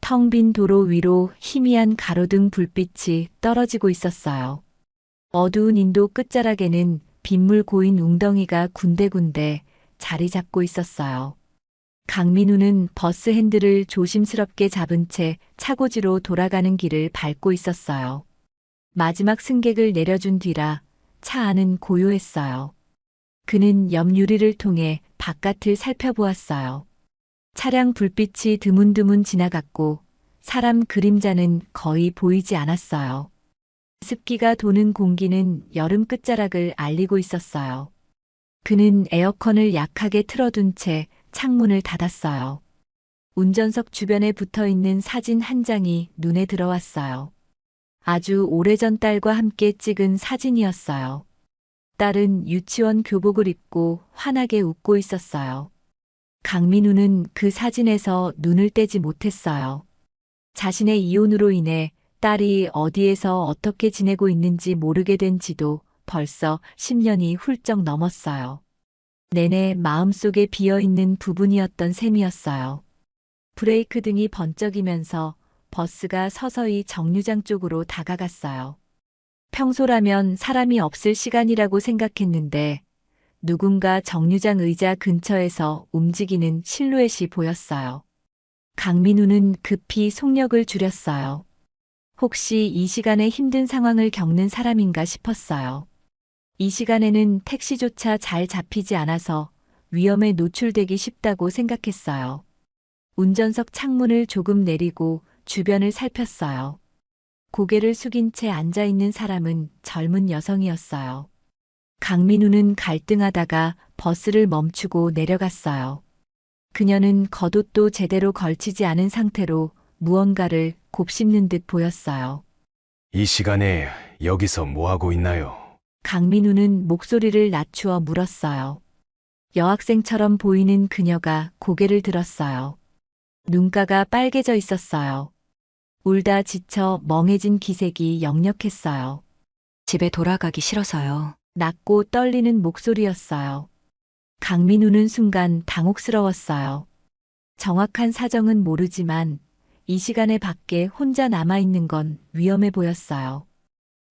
텅 빈 도로 위로 희미한 가로등 불빛이 떨어지고 있었어요. 어두운 인도 끝자락에는 빗물 고인 웅덩이가 군데군데 자리 잡고 있었어요. 강민우는 버스 핸들을 조심스럽게 잡은 채 차고지로 돌아가는 길을 밟고 있었어요. 마지막 승객을 내려준 뒤라 차 안은 고요했어요. 그는 옆 유리를 통해 바깥을 살펴보았어요. 차량 불빛이 드문드문 지나갔고 사람 그림자는 거의 보이지 않았어요. 습기가 도는 공기는 여름 끝자락을 알리고 있었어요. 그는 에어컨을 약하게 틀어둔 채 창문을 닫았어요. 운전석 주변에 붙어 있는 사진 한 장이 눈에 들어왔어요. 아주 오래전 딸과 함께 찍은 사진이었어요. 딸은 유치원 교복을 입고 환하게 웃고 있었어요. 강민우는 그 사진에서 눈을 떼지 못했어요. 자신의 이혼으로 인해 딸이 어디에서 어떻게 지내고 있는지 모르게 된 지도 벌써 10년이 훌쩍 넘었어요. 내내 마음속에 비어있는 부분이었던 셈이었어요. 브레이크 등이 번쩍이면서 버스가 서서히 정류장 쪽으로 다가갔어요. 평소라면 사람이 없을 시간이라고 생각했는데 누군가 정류장 의자 근처에서 움직이는 실루엣이 보였어요. 강민우는 급히 속력을 줄였어요. 혹시 이 시간에 힘든 상황을 겪는 사람인가 싶었어요. 이 시간에는 택시조차 잘 잡히지 않아서 위험에 노출되기 쉽다고 생각했어요. 운전석 창문을 조금 내리고 주변을 살폈어요. 고개를 숙인 채 앉아 있는 사람은 젊은 여성이었어요. 강민우는 갈등하다가 버스를 멈추고 내려갔어요. 그녀는 겉옷도 제대로 걸치지 않은 상태로 무언가를 곱씹는 듯 보였어요. 이 시간에 여기서 뭐 하고 있나요? 강민우는 목소리를 낮추어 물었어요. 여학생처럼 보이는 그녀가 고개를 들었어요. 눈가가 빨개져 있었어요. 울다 지쳐 멍해진 기색이 역력했어요. 집에 돌아가기 싫어서요. 낮고 떨리는 목소리였어요. 강민우는 순간 당혹스러웠어요. 정확한 사정은 모르지만 이 시간에 밖에 혼자 남아있는 건 위험해 보였어요.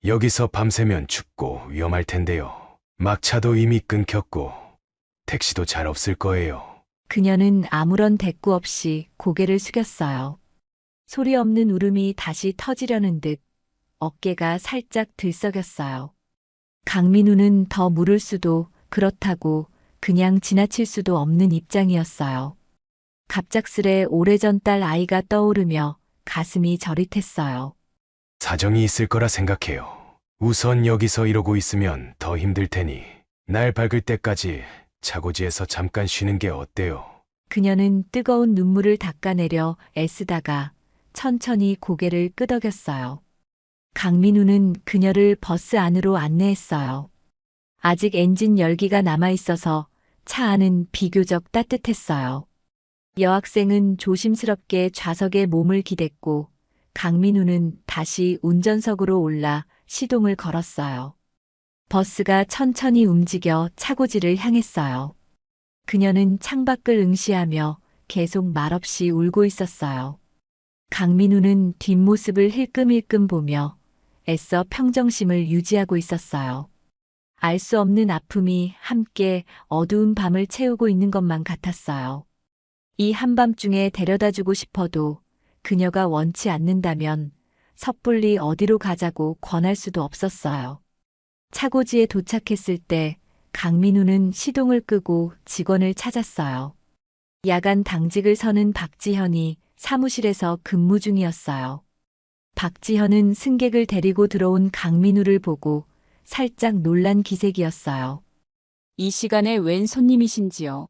여기서 밤새면 춥고 위험할 텐데요. 막차도 이미 끊겼고 택시도 잘 없을 거예요. 그녀는 아무런 대꾸 없이 고개를 숙였어요. 소리 없는 울음이 다시 터지려는 듯 어깨가 살짝 들썩였어요. 강민우는 더 물을 수도 그렇다고 그냥 지나칠 수도 없는 입장이었어요. 갑작스레 오래전 딸 아이가 떠오르며 가슴이 저릿했어요. 사정이 있을 거라 생각해요. 우선 여기서 이러고 있으면 더 힘들 테니 날 밝을 때까지 차고지에서 잠깐 쉬는 게 어때요? 그녀는 뜨거운 눈물을 닦아내려 애쓰다가 천천히 고개를 끄덕였어요. 강민우는 그녀를 버스 안으로 안내했어요. 아직 엔진 열기가 남아있어서 차 안은 비교적 따뜻했어요. 여학생은 조심스럽게 좌석에 몸을 기댔고 강민우는 다시 운전석으로 올라 시동을 걸었어요. 버스가 천천히 움직여 차고지를 향했어요. 그녀는 창밖을 응시하며 계속 말없이 울고 있었어요. 강민우는 뒷모습을 힐끔힐끔 보며 애써 평정심을 유지하고 있었어요. 알 수 없는 아픔이 함께 어두운 밤을 채우고 있는 것만 같았어요. 이 한밤중에 데려다주고 싶어도 그녀가 원치 않는다면 섣불리 어디로 가자고 권할 수도 없었어요. 차고지에 도착했을 때 강민우는 시동을 끄고 직원을 찾았어요. 야간 당직을 서는 박지현이 사무실에서 근무 중이었어요. 박지현은 승객을 데리고 들어온 강민우를 보고 살짝 놀란 기색이었어요. 이 시간에 웬 손님이신지요?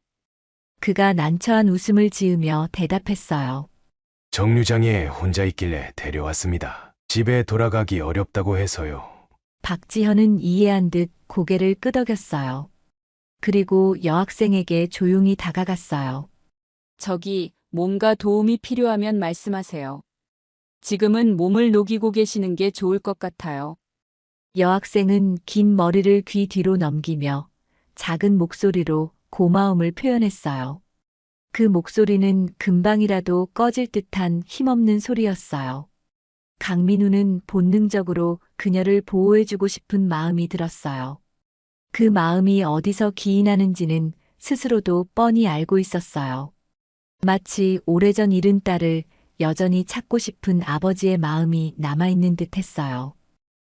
그가 난처한 웃음을 지으며 대답했어요. 정류장에 혼자 있길래 데려왔습니다. 집에 돌아가기 어렵다고 해서요. 박지현은 이해한 듯 고개를 끄덕였어요. 그리고 여학생에게 조용히 다가갔어요. 저기 뭔가 도움이 필요하면 말씀하세요. 지금은 몸을 녹이고 계시는 게 좋을 것 같아요. 여학생은 긴 머리를 귀 뒤로 넘기며 작은 목소리로 고마움을 표현했어요. 그 목소리는 금방이라도 꺼질 듯한 힘없는 소리였어요. 강민우는 본능적으로 그녀를 보호해주고 싶은 마음이 들었어요. 그 마음이 어디서 기인하는지는 스스로도 뻔히 알고 있었어요. 마치 오래전 잃은 딸을 여전히 찾고 싶은 아버지의 마음이 남아있는 듯 했어요.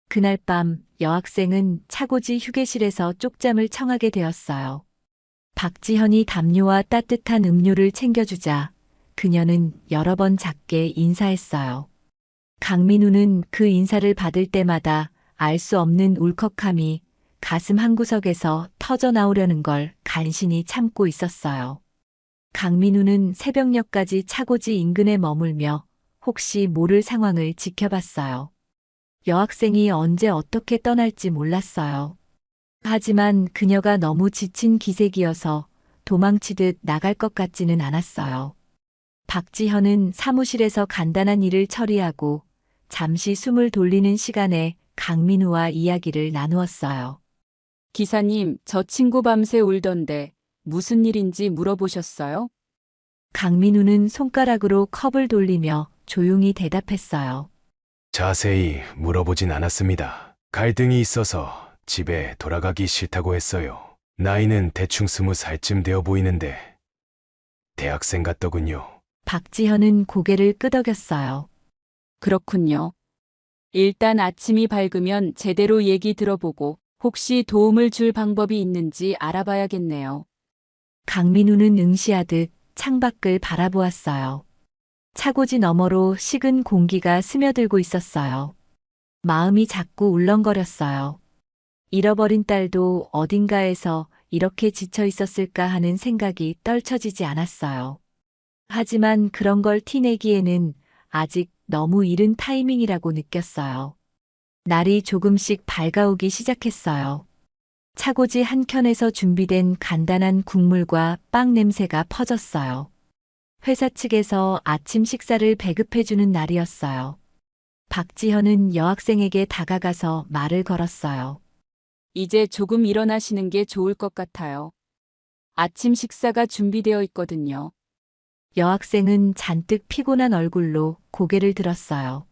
그날 밤 여학생은 차고지 휴게실에서 쪽잠을 청하게 되었어요. 박지현이 담요와 따뜻한 음료를 챙겨주자 그녀는 여러 번 작게 인사했어요. 강민우는 그 인사를 받을 때마다 알 수 없는 울컥함이 가슴 한구석에서 터져 나오려는 걸 간신히 참고 있었어요. 강민우는 새벽녘까지 차고지 인근에 머물며 혹시 모를 상황을 지켜봤어요. 여학생이 언제 어떻게 떠날지 몰랐어요. 하지만 그녀가 너무 지친 기색이어서 도망치듯 나갈 것 같지는 않았어요. 박지현은 사무실에서 간단한 일을 처리하고 잠시 숨을 돌리는 시간에 강민우와 이야기를 나누었어요. 기사님, 저 친구 밤새 울던데 무슨 일인지 물어보셨어요? 강민우는 손가락으로 컵을 돌리며 조용히 대답했어요. 자세히 물어보진 않았습니다. 갈등이 있어서 집에 돌아가기 싫다고 했어요. 나이는 대충 20살쯤 되어 보이는데 대학생 같더군요. 박지현은 고개를 끄덕였어요. 그렇군요. 일단 아침이 밝으면 제대로 얘기 들어보고 혹시 도움을 줄 방법이 있는지 알아봐야겠네요. 강민우는 응시하듯 창밖을 바라보았어요. 차고지 너머로 식은 공기가 스며들고 있었어요. 마음이 자꾸 울렁거렸어요. 잃어버린 딸도 어딘가에서 이렇게 지쳐 있었을까 하는 생각이 떨쳐지지 않았어요. 하지만 그런 걸 티내기에는 아직 너무 이른 타이밍이라고 느꼈어요. 날이 조금씩 밝아오기 시작했어요. 차고지 한켠에서 준비된 간단한 국물과 빵 냄새가 퍼졌어요. 회사 측에서 아침 식사를 배급해주는 날이었어요. 박지현은 여학생에게 다가가서 말을 걸었어요. 이제 조금 일어나시는 게 좋을 것 같아요. 아침 식사가 준비되어 있거든요. 여학생은 잔뜩 피곤한 얼굴로 고개를 들었어요.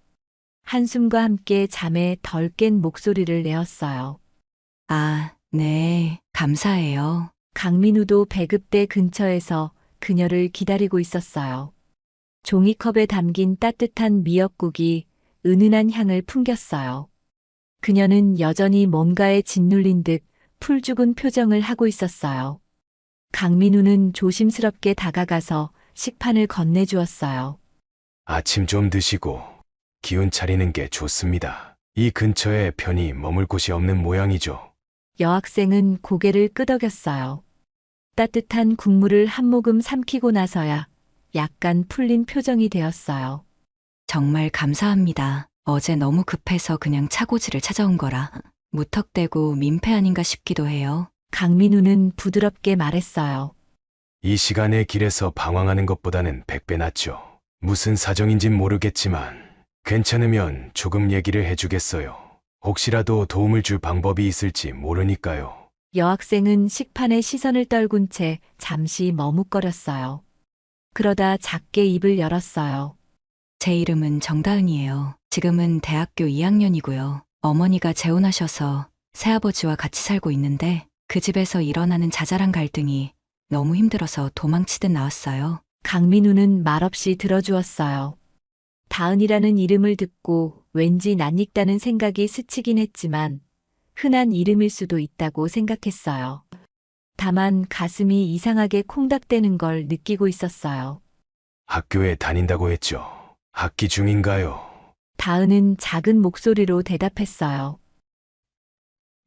한숨과 함께 잠에 덜 깬 목소리를 내었어요. 아, 네, 감사해요. 강민우도 배급대 근처에서 그녀를 기다리고 있었어요. 종이컵에 담긴 따뜻한 미역국이 은은한 향을 풍겼어요. 그녀는 여전히 뭔가에 짓눌린 듯 풀죽은 표정을 하고 있었어요. 강민우는 조심스럽게 다가가서 식판을 건네주었어요. 아침 좀 드시고 기운 차리는 게 좋습니다. 이 근처에 편히 머물 곳이 없는 모양이죠. 여학생은 고개를 끄덕였어요. 따뜻한 국물을 한 모금 삼키고 나서야 약간 풀린 표정이 되었어요. 정말 감사합니다. 어제 너무 급해서 그냥 차고지를 찾아온 거라 무턱대고 민폐 아닌가 싶기도 해요. 강민우는 부드럽게 말했어요. 이 시간에 길에서 방황하는 것보다는 100배 낫죠. 무슨 사정인진 모르겠지만 괜찮으면 조금 얘기를 해주겠어요. 혹시라도 도움을 줄 방법이 있을지 모르니까요. 여학생은 식판에 시선을 떨군 채 잠시 머뭇거렸어요. 그러다 작게 입을 열었어요. 제 이름은 정다은이에요. 지금은 대학교 2학년이고요. 어머니가 재혼하셔서 새아버지와 같이 살고 있는데 그 집에서 일어나는 자잘한 갈등이 너무 힘들어서 도망치듯 나왔어요. 강민우는 말없이 들어주었어요. 다은이라는 이름을 듣고 왠지 낯익다는 생각이 스치긴 했지만 흔한 이름일 수도 있다고 생각했어요. 다만 가슴이 이상하게 콩닥대는 걸 느끼고 있었어요. 학교에 다닌다고 했죠. 학기 중인가요? 다은은 작은 목소리로 대답했어요.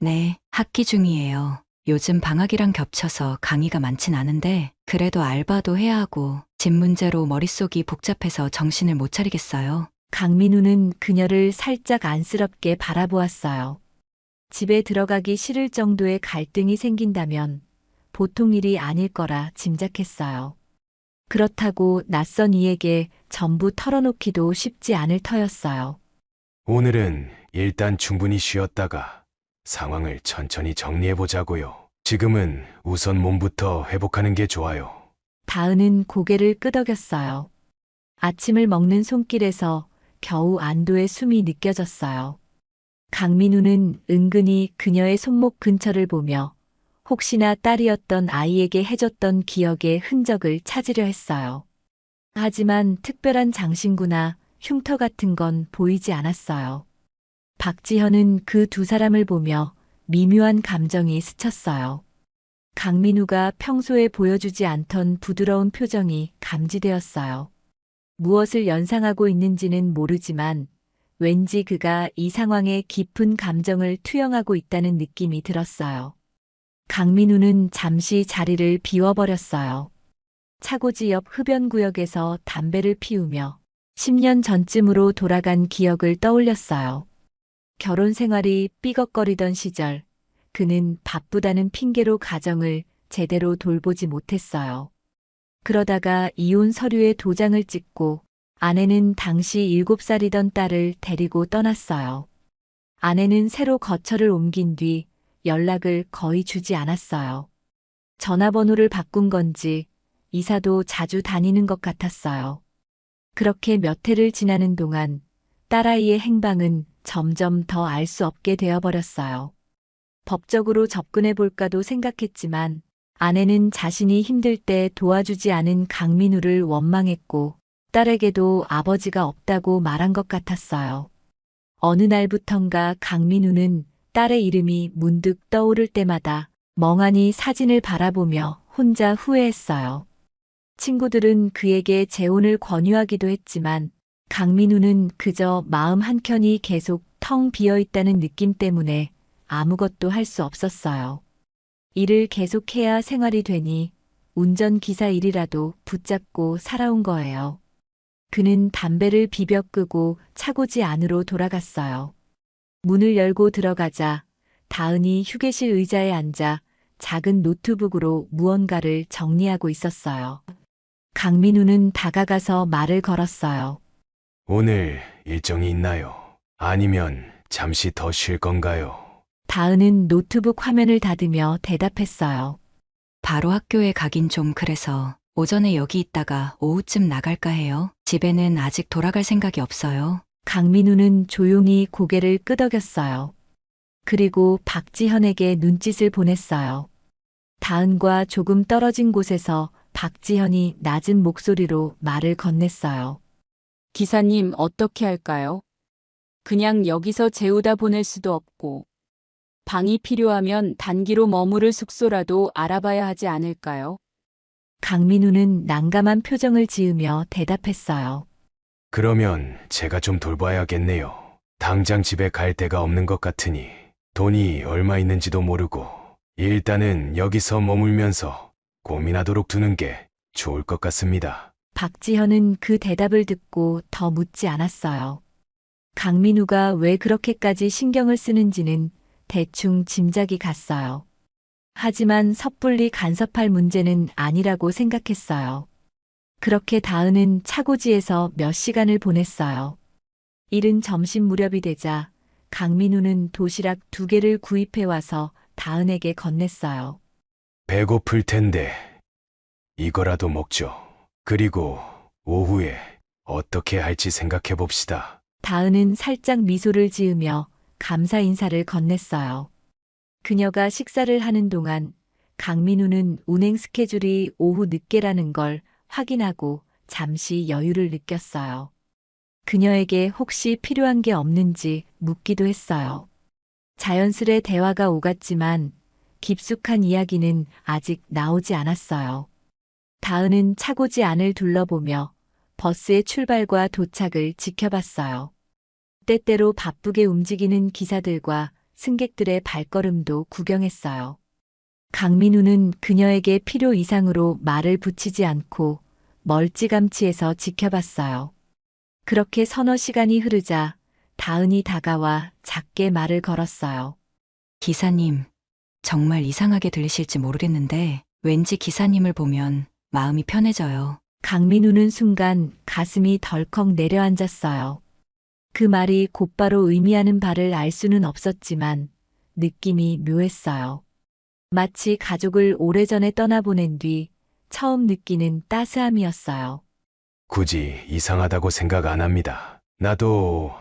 네, 학기 중이에요. 요즘 방학이랑 겹쳐서 강의가 많진 않은데 그래도 알바도 해야 하고 집 문제로 머릿속이 복잡해서 정신을 못 차리겠어요. 강민우는 그녀를 살짝 안쓰럽게 바라보았어요. 집에 들어가기 싫을 정도의 갈등이 생긴다면 보통 일이 아닐 거라 짐작했어요. 그렇다고 낯선 이에게 전부 털어놓기도 쉽지 않을 터였어요. 오늘은 일단 충분히 쉬었다가 상황을 천천히 정리해보자고요. 지금은 우선 몸부터 회복하는 게 좋아요. 다은은 고개를 끄덕였어요. 아침을 먹는 손길에서 겨우 안도의 숨이 느껴졌어요. 강민우는 은근히 그녀의 손목 근처를 보며 혹시나 딸이었던 아이에게 해줬던 기억의 흔적을 찾으려 했어요. 하지만 특별한 장신구나 흉터 같은 건 보이지 않았어요. 박지현은 그 두 사람을 보며 미묘한 감정이 스쳤어요. 강민우가 평소에 보여주지 않던 부드러운 표정이 감지되었어요. 무엇을 연상하고 있는지는 모르지만 왠지 그가 이 상황에 깊은 감정을 투영하고 있다는 느낌이 들었어요. 강민우는 잠시 자리를 비워버렸어요. 차고지 옆 흡연구역에서 담배를 피우며 10년 전쯤으로 돌아간 기억을 떠올렸어요. 결혼 생활이 삐걱거리던 시절, 그는 바쁘다는 핑계로 가정을 제대로 돌보지 못했어요. 그러다가 이혼 서류에 도장을 찍고 아내는 당시 7살이던 딸을 데리고 떠났어요. 아내는 새로 거처를 옮긴 뒤 연락을 거의 주지 않았어요. 전화번호를 바꾼 건지 이사도 자주 다니는 것 같았어요. 그렇게 몇 해를 지나는 동안 딸아이의 행방은 점점 더 알 수 없게 되어버렸어요. 법적으로 접근해 볼까도 생각했지만 아내는 자신이 힘들 때 도와주지 않은 강민우를 원망했고 딸에게도 아버지가 없다고 말한 것 같았어요. 어느 날부턴가 강민우는 딸의 이름이 문득 떠오를 때마다 멍하니 사진을 바라보며 혼자 후회했어요. 친구들은 그에게 재혼을 권유하기도 했지만 강민우는 그저 마음 한켠이 계속 텅 비어 있다는 느낌 때문에 아무것도 할 수 없었어요. 일을 계속해야 생활이 되니 운전기사 일이라도 붙잡고 살아온 거예요. 그는 담배를 비벼 끄고 차고지 안으로 돌아갔어요. 문을 열고 들어가자 다은이 휴게실 의자에 앉아 작은 노트북으로 무언가를 정리하고 있었어요. 강민우는 다가가서 말을 걸었어요. 오늘 일정이 있나요? 아니면 잠시 더 쉴 건가요? 다은은 노트북 화면을 닫으며 대답했어요. 바로 학교에 가긴 좀 그래서 오전에 여기 있다가 오후쯤 나갈까 해요. 집에는 아직 돌아갈 생각이 없어요. 강민우는 조용히 고개를 끄덕였어요. 그리고 박지현에게 눈짓을 보냈어요. 다은과 조금 떨어진 곳에서 박지현이 낮은 목소리로 말을 건넸어요. 기사님 어떻게 할까요? 그냥 여기서 재우다 보낼 수도 없고 방이 필요하면 단기로 머무를 숙소라도 알아봐야 하지 않을까요? 강민우는 난감한 표정을 지으며 대답했어요. 그러면 제가 좀 돌봐야겠네요. 당장 집에 갈 데가 없는 것 같으니 돈이 얼마 있는지도 모르고 일단은 여기서 머물면서 고민하도록 두는 게 좋을 것 같습니다. 박지현은 그 대답을 듣고 더 묻지 않았어요. 강민우가 왜 그렇게까지 신경을 쓰는지는 대충 짐작이 갔어요. 하지만 섣불리 간섭할 문제는 아니라고 생각했어요. 그렇게 다은은 차고지에서 몇 시간을 보냈어요. 이른 점심 무렵이 되자 강민우는 도시락 2개를 구입해 와서 다은에게 건넸어요. 배고플 텐데 이거라도 먹죠. 그리고 오후에 어떻게 할지 생각해 봅시다. 다은은 살짝 미소를 지으며 감사 인사를 건넸어요. 그녀가 식사를 하는 동안 강민우는 운행 스케줄이 오후 늦게라는 걸 확인하고 잠시 여유를 느꼈어요. 그녀에게 혹시 필요한 게 없는지 묻기도 했어요. 자연스레 대화가 오갔지만 깊숙한 이야기는 아직 나오지 않았어요. 다은은 차고지 안을 둘러보며 버스의 출발과 도착을 지켜봤어요. 때때로 바쁘게 움직이는 기사들과 승객들의 발걸음도 구경했어요. 강민우는 그녀에게 필요 이상으로 말을 붙이지 않고 멀찌감치해서 지켜봤어요. 그렇게 서너 시간이 흐르자 다은이 다가와 작게 말을 걸었어요. 기사님, 정말 이상하게 들리실지 모르겠는데 왠지 기사님을 보면 마음이 편해져요. 강민우는 순간 가슴이 덜컥 내려앉았어요. 그 말이 곧바로 의미하는 바를 알 수는 없었지만 느낌이 묘했어요. 마치 가족을 오래전에 떠나보낸 뒤 처음 느끼는 따스함이었어요. 굳이 이상하다고 생각 안 합니다. 나도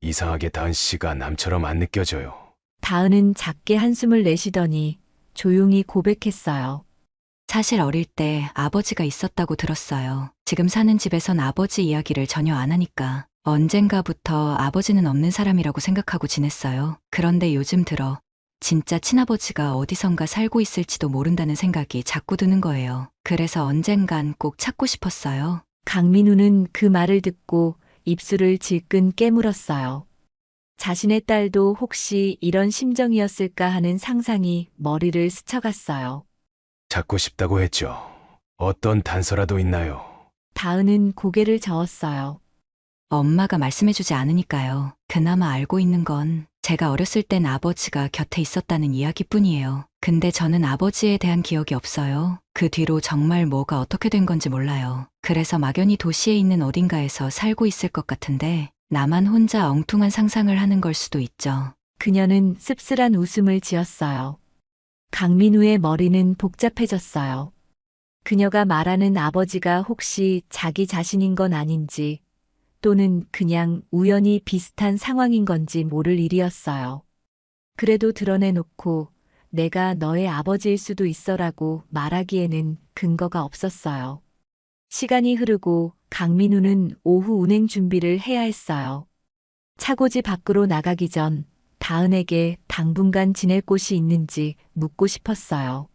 이상하게 다은 씨가 남처럼 안 느껴져요. 다은은 작게 한숨을 내쉬더니 조용히 고백했어요. 사실 어릴 때 아버지가 있었다고 들었어요. 지금 사는 집에선 아버지 이야기를 전혀 안 하니까 언젠가부터 아버지는 없는 사람이라고 생각하고 지냈어요. 그런데 요즘 들어 진짜 친아버지가 어디선가 살고 있을지도 모른다는 생각이 자꾸 드는 거예요. 그래서 언젠간 꼭 찾고 싶었어요. 강민우는 그 말을 듣고 입술을 질끈 깨물었어요. 자신의 딸도 혹시 이런 심정이었을까 하는 상상이 머리를 스쳐갔어요. 찾고 싶다고 했죠. 어떤 단서라도 있나요? 다은은 고개를 저었어요. 엄마가 말씀해주지 않으니까요. 그나마 알고 있는 건 제가 어렸을 땐 아버지가 곁에 있었다는 이야기뿐이에요. 근데 저는 아버지에 대한 기억이 없어요. 그 뒤로 정말 뭐가 어떻게 된 건지 몰라요. 그래서 막연히 도시에 있는 어딘가에서 살고 있을 것 같은데 나만 혼자 엉뚱한 상상을 하는 걸 수도 있죠. 그녀는 씁쓸한 웃음을 지었어요. 강민우의 머리는 복잡해졌어요. 그녀가 말하는 아버지가 혹시 자기 자신인 건 아닌지 또는 그냥 우연히 비슷한 상황인 건지 모를 일이었어요. 그래도 드러내놓고 내가 너의 아버지일 수도 있어라고 말하기에는 근거가 없었어요. 시간이 흐르고 강민우는 오후 운행 준비를 해야 했어요. 차고지 밖으로 나가기 전 다은에게 당분간 지낼 곳이 있는지 묻고 싶었어요.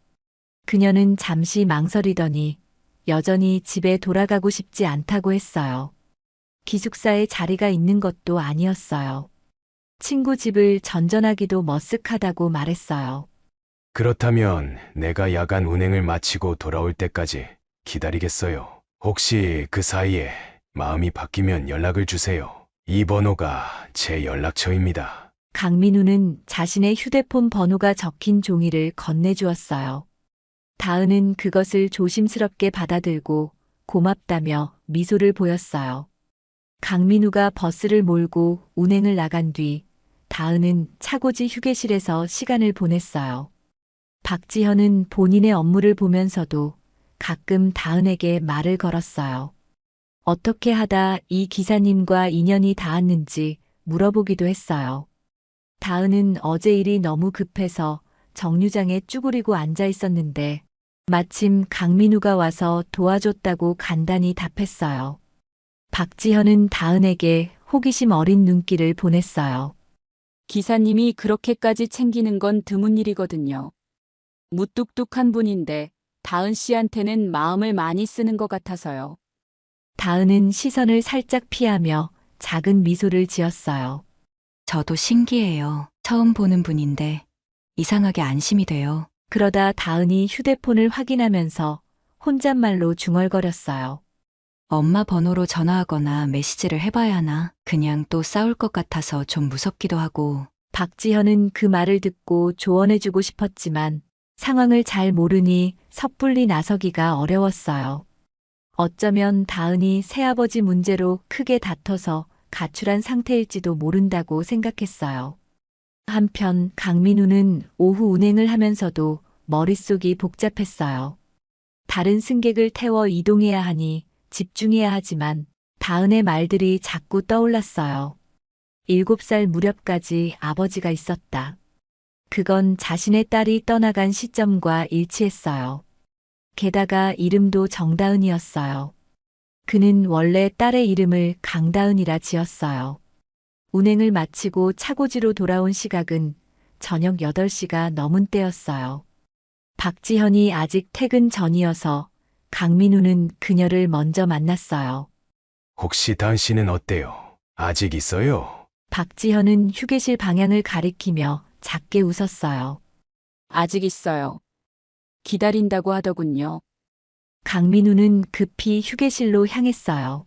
그녀는 잠시 망설이더니 여전히 집에 돌아가고 싶지 않다고 했어요. 기숙사에 자리가 있는 것도 아니었어요. 친구 집을 전전하기도 머쓱하다고 말했어요. 그렇다면 내가 야간 운행을 마치고 돌아올 때까지 기다리겠어요. 혹시 그 사이에 마음이 바뀌면 연락을 주세요. 이 번호가 제 연락처입니다. 강민우는 자신의 휴대폰 번호가 적힌 종이를 건네주었어요. 다은은 그것을 조심스럽게 받아들고 고맙다며 미소를 보였어요. 강민우가 버스를 몰고 운행을 나간 뒤 다은은 차고지 휴게실에서 시간을 보냈어요. 박지현은 본인의 업무를 보면서도 가끔 다은에게 말을 걸었어요. 어떻게 하다 이 기사님과 인연이 닿았는지 물어보기도 했어요. 다은은 어제 일이 너무 급해서 정류장에 쭈그리고 앉아 있었는데 마침 강민우가 와서 도와줬다고 간단히 답했어요. 박지현은 다은에게 호기심 어린 눈길을 보냈어요. 기사님이 그렇게까지 챙기는 건 드문 일이거든요. 무뚝뚝한 분인데 다은 씨한테는 마음을 많이 쓰는 것 같아서요. 다은은 시선을 살짝 피하며 작은 미소를 지었어요. 저도 신기해요. 처음 보는 분인데 이상하게 안심이 돼요. 그러다 다은이 휴대폰을 확인하면서 혼잣말로 중얼거렸어요. 엄마 번호로 전화하거나 메시지를 해봐야 하나? 그냥 또 싸울 것 같아서 좀 무섭기도 하고. 박지현은 그 말을 듣고 조언해주고 싶었지만 상황을 잘 모르니 섣불리 나서기가 어려웠어요. 어쩌면 다은이 새아버지 문제로 크게 다퉈서 가출한 상태일지도 모른다고 생각했어요. 한편 강민우는 오후 운행을 하면서도 머릿속이 복잡했어요. 다른 승객을 태워 이동해야 하니 집중해야 하지만 다은의 말들이 자꾸 떠올랐어요. 7살 무렵까지 아버지가 있었다. 그건 자신의 딸이 떠나간 시점과 일치했어요. 게다가 이름도 정다은이었어요. 그는 원래 딸의 이름을 강다은이라 지었어요. 운행을 마치고 차고지로 돌아온 시각은 저녁 8시가 넘은 때였어요. 박지현이 아직 퇴근 전이어서 강민우는 그녀를 먼저 만났어요. 혹시 다은 씨는 어때요? 아직 있어요? 박지현은 휴게실 방향을 가리키며 작게 웃었어요. 아직 있어요. 기다린다고 하더군요. 강민우는 급히 휴게실로 향했어요.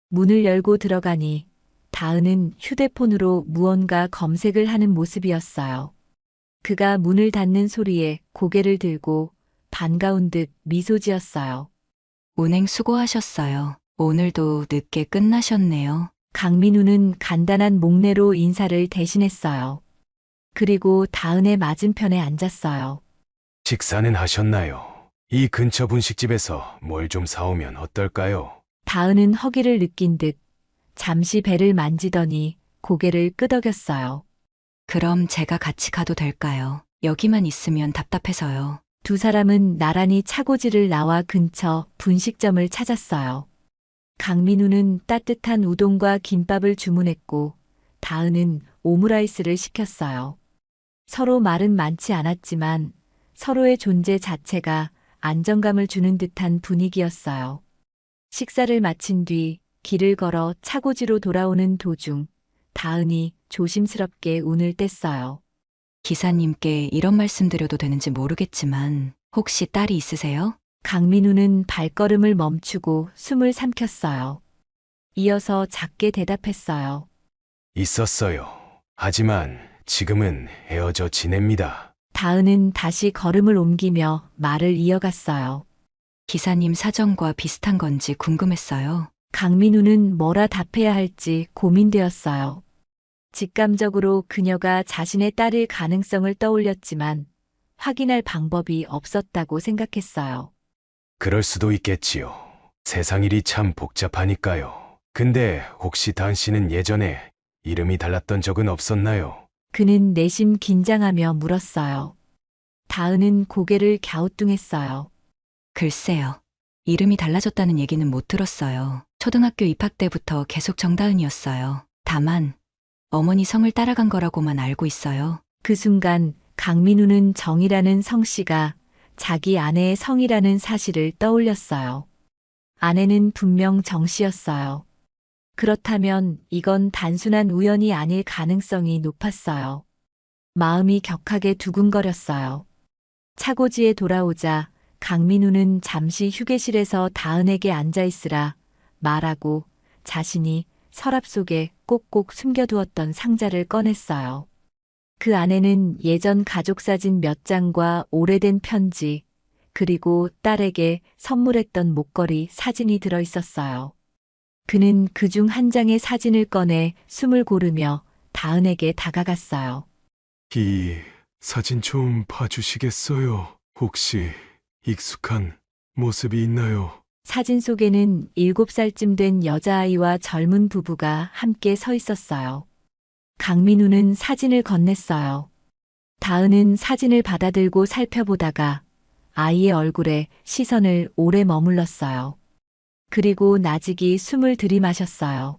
문을 열고 들어가니 다은은 휴대폰으로 무언가 검색을 하는 모습이었어요. 그가 문을 닫는 소리에 고개를 들고 반가운 듯 미소 지었어요. 운행 수고하셨어요. 오늘도 늦게 끝나셨네요. 강민우는 간단한 목례로 인사를 대신했어요. 그리고 다은의 맞은편에 앉았어요. 식사는 하셨나요? 이 근처 분식집에서 뭘 좀 사오면 어떨까요? 다은은 허기를 느낀 듯 잠시 배를 만지더니 고개를 끄덕였어요. 그럼 제가 같이 가도 될까요? 여기만 있으면 답답해서요. 두 사람은 나란히 차고지를 나와 근처 분식점을 찾았어요. 강민우는 따뜻한 우동과 김밥을 주문했고 다은은 오므라이스를 시켰어요. 서로 말은 많지 않았지만 서로의 존재 자체가 안정감을 주는 듯한 분위기였어요. 식사를 마친 뒤 길을 걸어 차고지로 돌아오는 도중 다은이 조심스럽게 운을 뗐어요. 기사님께 이런 말씀 드려도 되는지 모르겠지만 혹시 딸이 있으세요? 강민우는 발걸음을 멈추고 숨을 삼켰어요. 이어서 작게 대답했어요. 있었어요. 하지만 지금은 헤어져 지냅니다. 다은은 다시 걸음을 옮기며 말을 이어갔어요. 기사님 사정과 비슷한 건지 궁금했어요. 강민우는 뭐라 답해야 할지 고민되었어요. 직감적으로 그녀가 자신의 딸일 가능성을 떠올렸지만 확인할 방법이 없었다고 생각했어요. 그럴 수도 있겠지요. 세상 일이 참 복잡하니까요. 근데 혹시 다은 씨는 예전에 이름이 달랐던 적은 없었나요? 그는 내심 긴장하며 물었어요. 다은은 고개를 갸우뚱했어요. 글쎄요. 이름이 달라졌다는 얘기는 못 들었어요. 초등학교 입학 때부터 계속 정다은이었어요. 다만 어머니 성을 따라간 거라고만 알고 있어요. 그 순간 강민우는 정이라는 성씨가 자기 아내의 성이라는 사실을 떠올렸어요. 아내는 분명 정씨였어요. 그렇다면 이건 단순한 우연이 아닐 가능성이 높았어요. 마음이 격하게 두근거렸어요. 차고지에 돌아오자 강민우는 잠시 휴게실에서 다은에게 앉아있으라 말하고 자신이 서랍 속에 꼭꼭 숨겨두었던 상자를 꺼냈어요. 그 안에는 예전 가족사진 몇 장과 오래된 편지, 그리고 딸에게 선물했던 목걸이 사진이 들어 있었어요. 그는 그중 한 장의 사진을 꺼내 숨을 고르며 다은에게 다가갔어요. 이 사진 좀 봐주시겠어요? 혹시 익숙한 모습이 있나요? 사진 속에는 7살쯤 된 여자아이와 젊은 부부가 함께 서 있었어요. 강민우는 사진을 건넸어요. 다은은 사진을 받아들고 살펴보다가 아이의 얼굴에 시선을 오래 머물렀어요. 그리고 나직이 숨을 들이마셨어요.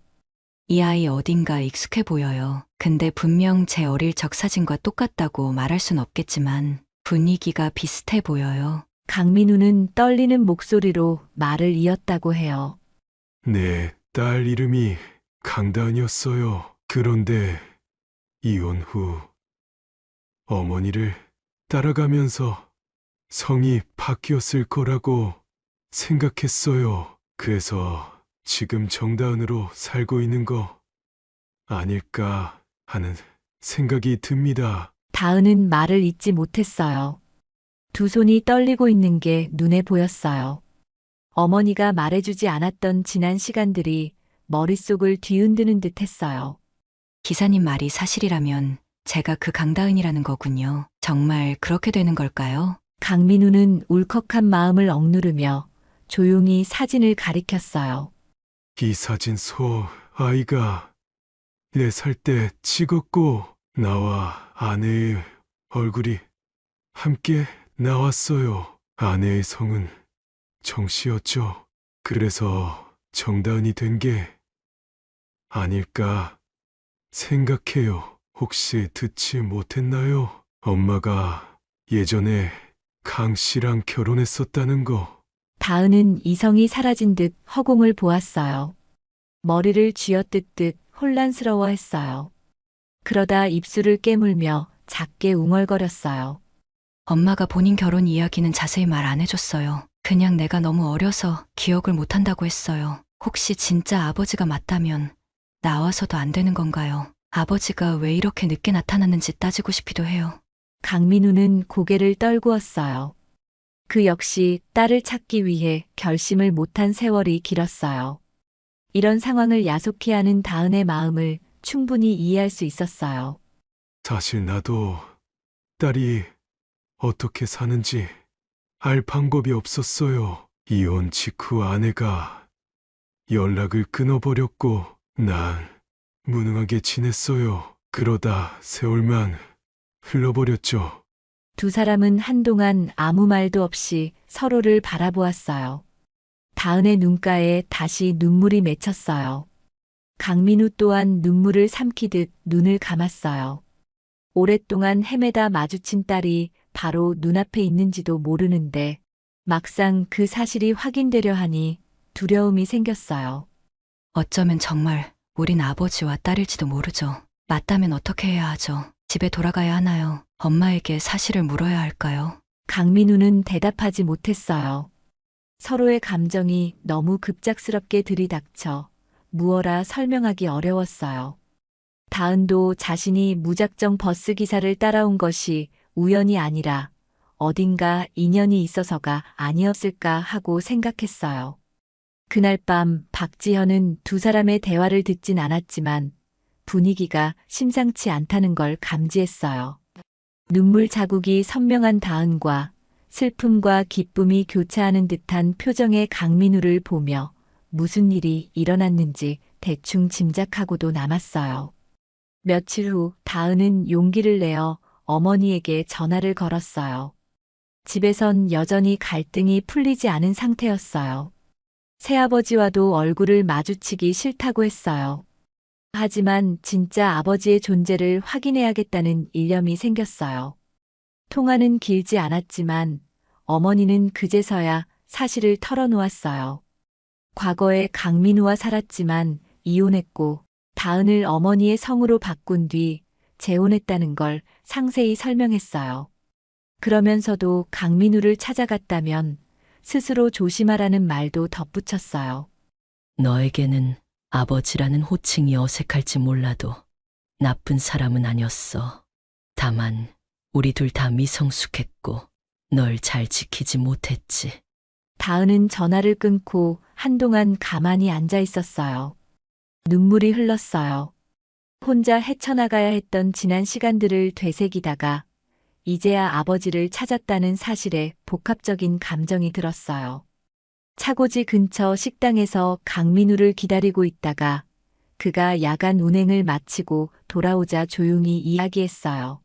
이 아이 어딘가 익숙해 보여요. 근데 분명 제 어릴 적 사진과 똑같다고 말할 순 없겠지만 분위기가 비슷해 보여요. 강민우는 떨리는 목소리로 말을 이었다고 해요. 내 딸 이름이 강다은이었어요. 그런데 이혼 후 어머니를 따라가면서 성이 바뀌었을 거라고 생각했어요. 그래서 지금 정다은으로 살고 있는 거 아닐까 하는 생각이 듭니다. 다은은 말을 잇지 못했어요. 두 손이 떨리고 있는 게 눈에 보였어요. 어머니가 말해주지 않았던 지난 시간들이 머릿속을 뒤흔드는 듯 했어요. 기사님 말이 사실이라면 제가 그 강다은이라는 거군요. 정말 그렇게 되는 걸까요? 강민우는 울컥한 마음을 억누르며 조용히 사진을 가리켰어요. 이 사진 속 아이가 4살 때 찍었고 나와 아내의 얼굴이 함께 나왔어요. 아내의 성은 정씨였죠. 그래서 정다은이 된 게 아닐까 생각해요. 혹시 듣지 못했나요? 엄마가 예전에 강 씨랑 결혼했었다는 거. 다은은 이성이 사라진 듯 허공을 보았어요. 머리를 쥐어뜯듯 혼란스러워했어요. 그러다 입술을 깨물며 작게 웅얼거렸어요. 엄마가 본인 결혼 이야기는 자세히 말 안 해줬어요. 그냥 내가 너무 어려서 기억을 못한다고 했어요. 혹시 진짜 아버지가 맞다면 나와서도 안 되는 건가요? 아버지가 왜 이렇게 늦게 나타났는지 따지고 싶기도 해요. 강민우는 고개를 떨구었어요. 그 역시 딸을 찾기 위해 결심을 못한 세월이 길었어요. 이런 상황을 야속해 하는 다은의 마음을 충분히 이해할 수 있었어요. 사실 나도 딸이 어떻게 사는지 알 방법이 없었어요. 이혼 직후 아내가 연락을 끊어버렸고 난 무능하게 지냈어요. 그러다 세월만 흘러버렸죠. 두 사람은 한동안 아무 말도 없이 서로를 바라보았어요. 다은의 눈가에 다시 눈물이 맺혔어요. 강민우 또한 눈물을 삼키듯 눈을 감았어요. 오랫동안 헤매다 마주친 딸이 바로 눈앞에 있는지도 모르는데 막상 그 사실이 확인되려 하니 두려움이 생겼어요. 어쩌면 정말 우린 아버지와 딸일지도 모르죠. 맞다면 어떻게 해야 하죠? 집에 돌아가야 하나요? 엄마에게 사실을 물어야 할까요? 강민우는 대답하지 못했어요. 서로의 감정이 너무 급작스럽게 들이닥쳐 무어라 설명하기 어려웠어요. 다은도 자신이 무작정 버스 기사를 따라온 것이 우연이 아니라 어딘가 인연이 있어서가 아니었을까 하고 생각했어요. 그날 밤 박지현은 두 사람의 대화를 듣진 않았지만 분위기가 심상치 않다는 걸 감지했어요. 눈물 자국이 선명한 다은과 슬픔과 기쁨이 교차하는 듯한 표정의 강민우를 보며 무슨 일이 일어났는지 대충 짐작하고도 남았어요. 며칠 후 다은은 용기를 내어 어머니에게 전화를 걸었어요. 집에선 여전히 갈등이 풀리지 않은 상태였어요. 새아버지와도 얼굴을 마주치기 싫다고 했어요. 하지만 진짜 아버지의 존재를 확인해야겠다는 일념이 생겼어요. 통화는 길지 않았지만 어머니는 그제서야 사실을 털어놓았어요. 과거에 강민우와 살았지만 이혼했고 다은을 어머니의 성으로 바꾼 뒤 재혼했다는 걸 상세히 설명했어요. 그러면서도 강민우를 찾아갔다면 스스로 조심하라는 말도 덧붙였어요. 너에게는 아버지라는 호칭이 어색할지 몰라도 나쁜 사람은 아니었어. 다만 우리 둘 다 미성숙했고 널 잘 지키지 못했지. 다은은 전화를 끊고 한동안 가만히 앉아 있었어요. 눈물이 흘렀어요. 혼자 헤쳐나가야 했던 지난 시간들을 되새기다가 이제야 아버지를 찾았다는 사실에 복합적인 감정이 들었어요. 차고지 근처 식당에서 강민우를 기다리고 있다가 그가 야간 운행을 마치고 돌아오자 조용히 이야기했어요.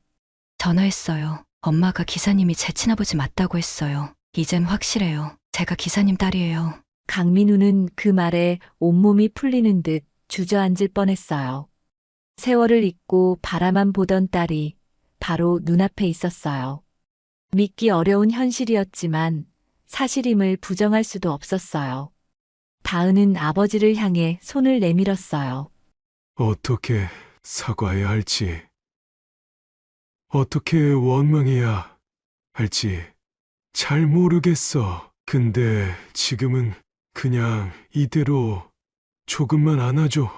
전화했어요. 엄마가 기사님이 제 친아버지 맞다고 했어요. 이젠 확실해요. 제가 기사님 딸이에요. 강민우는 그 말에 온몸이 풀리는 듯 주저앉을 뻔했어요. 세월을 잊고 바라만 보던 딸이 바로 눈앞에 있었어요. 믿기 어려운 현실이었지만 사실임을 부정할 수도 없었어요. 다은은 아버지를 향해 손을 내밀었어요. 어떻게 사과해야 할지, 어떻게 원망해야 할지 잘 모르겠어. 근데 지금은 그냥 이대로 조금만 안아줘.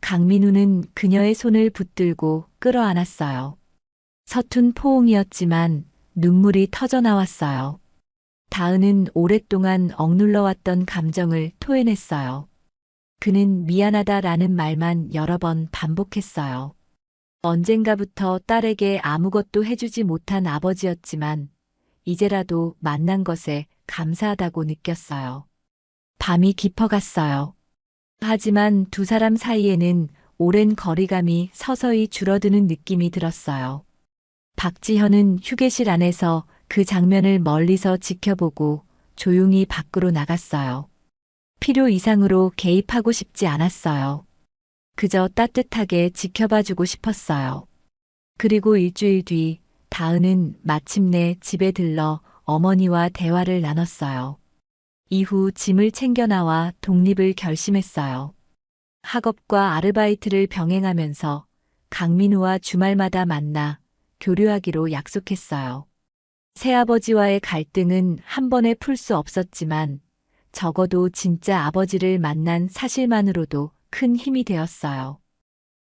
강민우는 그녀의 손을 붙들고 끌어안았어요. 서툰 포옹이었지만 눈물이 터져 나왔어요. 다은은 오랫동안 억눌러왔던 감정을 토해냈어요. 그는 미안하다라는 말만 여러 번 반복했어요. 언젠가부터 딸에게 아무것도 해주지 못한 아버지였지만 이제라도 만난 것에 감사하다고 느꼈어요. 밤이 깊어갔어요. 하지만 두 사람 사이에는 오랜 거리감이 서서히 줄어드는 느낌이 들었어요. 박지현은 휴게실 안에서 그 장면을 멀리서 지켜보고 조용히 밖으로 나갔어요. 필요 이상으로 개입하고 싶지 않았어요. 그저 따뜻하게 지켜봐주고 싶었어요. 그리고 일주일 뒤 다은은 마침내 집에 들러 어머니와 대화를 나눴어요. 이후 짐을 챙겨 나와 독립을 결심했어요. 학업과 아르바이트를 병행하면서 강민우와 주말마다 만나 교류하기로 약속했어요. 새아버지와의 갈등은 한 번에 풀 수 없었지만 적어도 진짜 아버지를 만난 사실만으로도 큰 힘이 되었어요.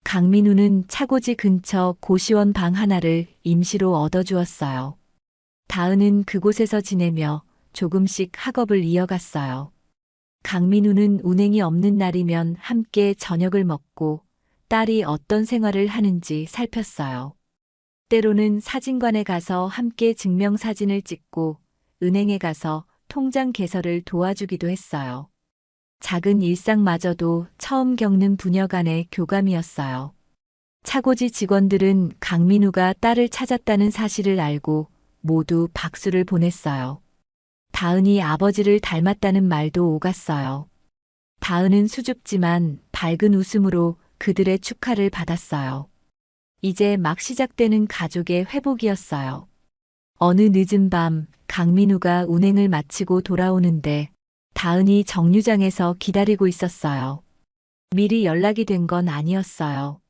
강민우는 차고지 근처 고시원 방 하나를 임시로 얻어주었어요. 다은은 그곳에서 지내며 조금씩 학업을 이어갔어요. 강민우는 운행이 없는 날이면 함께 저녁을 먹고 딸이 어떤 생활을 하는지 살폈어요. 때로는 사진관에 가서 함께 증명사진을 찍고 은행에 가서 통장 개설을 도와주기도 했어요. 작은 일상마저도 처음 겪는 부녀 간의 교감이었어요. 차고지 직원들은 강민우가 딸을 찾았다는 사실을 알고 모두 박수를 보냈어요. 다은이 아버지를 닮았다는 말도 오갔어요. 다은은 수줍지만 밝은 웃음으로 그들의 축하를 받았어요. 이제 막 시작되는 가족의 회복이었어요. 어느 늦은 밤 강민우가 운행을 마치고 돌아오는데 다은이 정류장에서 기다리고 있었어요. 미리 연락이 된 건 아니었어요.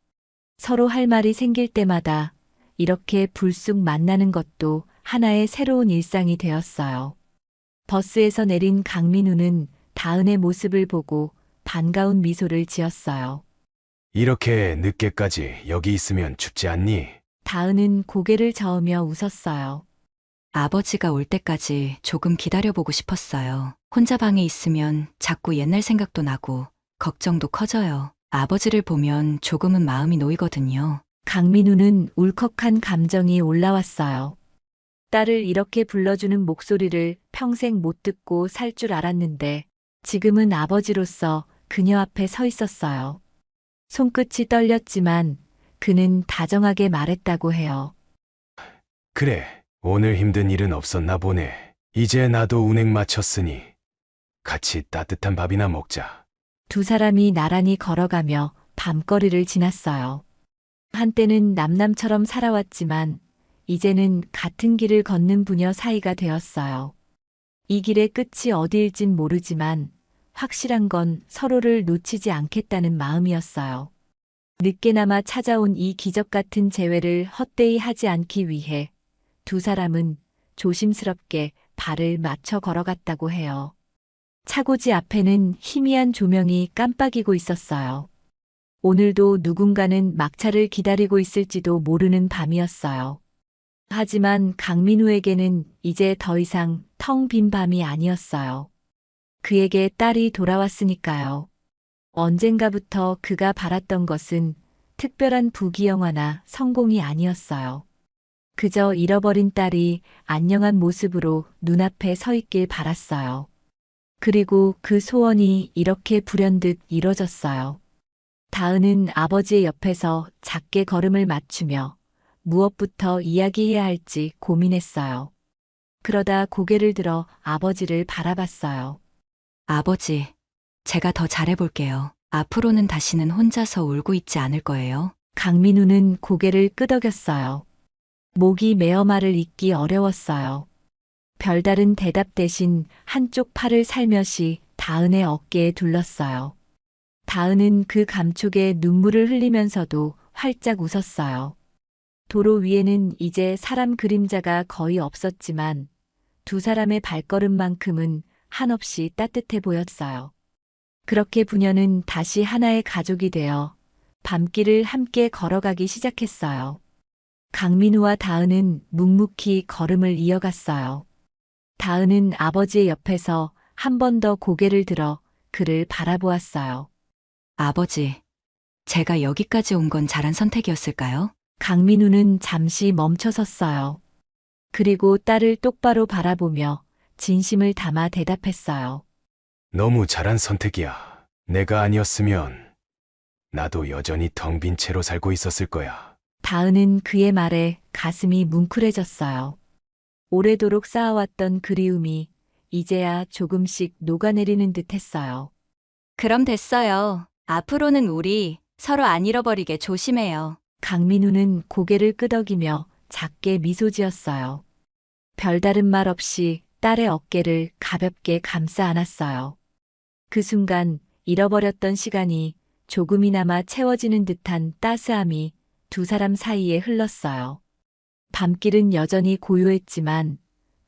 서로 할 말이 생길 때마다 이렇게 불쑥 만나는 것도 하나의 새로운 일상이 되었어요. 버스에서 내린 강민우는 다은의 모습을 보고 반가운 미소를 지었어요. 이렇게 늦게까지 여기 있으면 춥지 않니? 다은은 고개를 저으며 웃었어요. 아버지가 올 때까지 조금 기다려보고 싶었어요. 혼자 방에 있으면 자꾸 옛날 생각도 나고 걱정도 커져요. 아버지를 보면 조금은 마음이 놓이거든요. 강민우는 울컥한 감정이 올라왔어요. 딸을 이렇게 불러주는 목소리를 평생 못 듣고 살 줄 알았는데 지금은 아버지로서 그녀 앞에 서 있었어요. 손끝이 떨렸지만 그는 다정하게 말했다고 해요. 그래, 오늘 힘든 일은 없었나 보네. 이제 나도 운행 마쳤으니 같이 따뜻한 밥이나 먹자. 두 사람이 나란히 걸어가며 밤거리를 지났어요. 한때는 남남처럼 살아왔지만 이제는 같은 길을 걷는 부녀 사이가 되었어요. 이 길의 끝이 어디일진 모르지만 확실한 건 서로를 놓치지 않겠다는 마음이었어요. 늦게나마 찾아온 이 기적 같은 재회를 헛되이 하지 않기 위해 두 사람은 조심스럽게 발을 맞춰 걸어갔다고 해요. 차고지 앞에는 희미한 조명이 깜빡이고 있었어요. 오늘도 누군가는 막차를 기다리고 있을지도 모르는 밤이었어요. 하지만 강민우에게는 이제 더 이상 텅 빈 밤이 아니었어요. 그에게 딸이 돌아왔으니까요. 언젠가부터 그가 바랐던 것은 특별한 부귀영화나 성공이 아니었어요. 그저 잃어버린 딸이 안녕한 모습으로 눈앞에 서 있길 바랐어요. 그리고 그 소원이 이렇게 불현듯 이뤄졌어요. 다은은 아버지의 옆에서 작게 걸음을 맞추며 무엇부터 이야기해야 할지 고민했어요. 그러다 고개를 들어 아버지를 바라봤어요. 아버지, 제가 더 잘해볼게요. 앞으로는 다시는 혼자서 울고 있지 않을 거예요. 강민우는 고개를 끄덕였어요. 목이 메어 말을 잇기 어려웠어요. 별다른 대답 대신 한쪽 팔을 살며시 다은의 어깨에 둘렀어요. 다은은 그 감촉에 눈물을 흘리면서도 활짝 웃었어요. 도로 위에는 이제 사람 그림자가 거의 없었지만 두 사람의 발걸음만큼은 한없이 따뜻해 보였어요. 그렇게 부녀는 다시 하나의 가족이 되어 밤길을 함께 걸어가기 시작했어요. 강민우와 다은은 묵묵히 걸음을 이어갔어요. 다은은 아버지의 옆에서 한 번 더 고개를 들어 그를 바라보았어요. 아버지, 제가 여기까지 온 건 잘한 선택이었을까요? 강민우는 잠시 멈춰섰어요. 그리고 딸을 똑바로 바라보며 진심을 담아 대답했어요. 너무 잘한 선택이야. 내가 아니었으면 나도 여전히 텅 빈 채로 살고 있었을 거야. 다은은 그의 말에 가슴이 뭉클해졌어요. 오래도록 쌓아왔던 그리움이 이제야 조금씩 녹아내리는 듯 했어요. 그럼 됐어요. 앞으로는 우리 서로 안 잃어버리게 조심해요. 강민우는 고개를 끄덕이며 작게 미소 지었어요. 별다른 말 없이 딸의 어깨를 가볍게 감싸 안았어요. 그 순간 잃어버렸던 시간이 조금이나마 채워지는 듯한 따스함이 두 사람 사이에 흘렀어요. 밤길은 여전히 고요했지만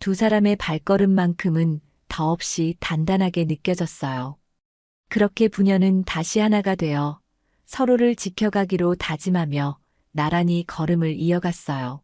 두 사람의 발걸음만큼은 더없이 단단하게 느껴졌어요. 그렇게 부녀는 다시 하나가 되어 서로를 지켜가기로 다짐하며 나란히 걸음을 이어갔어요.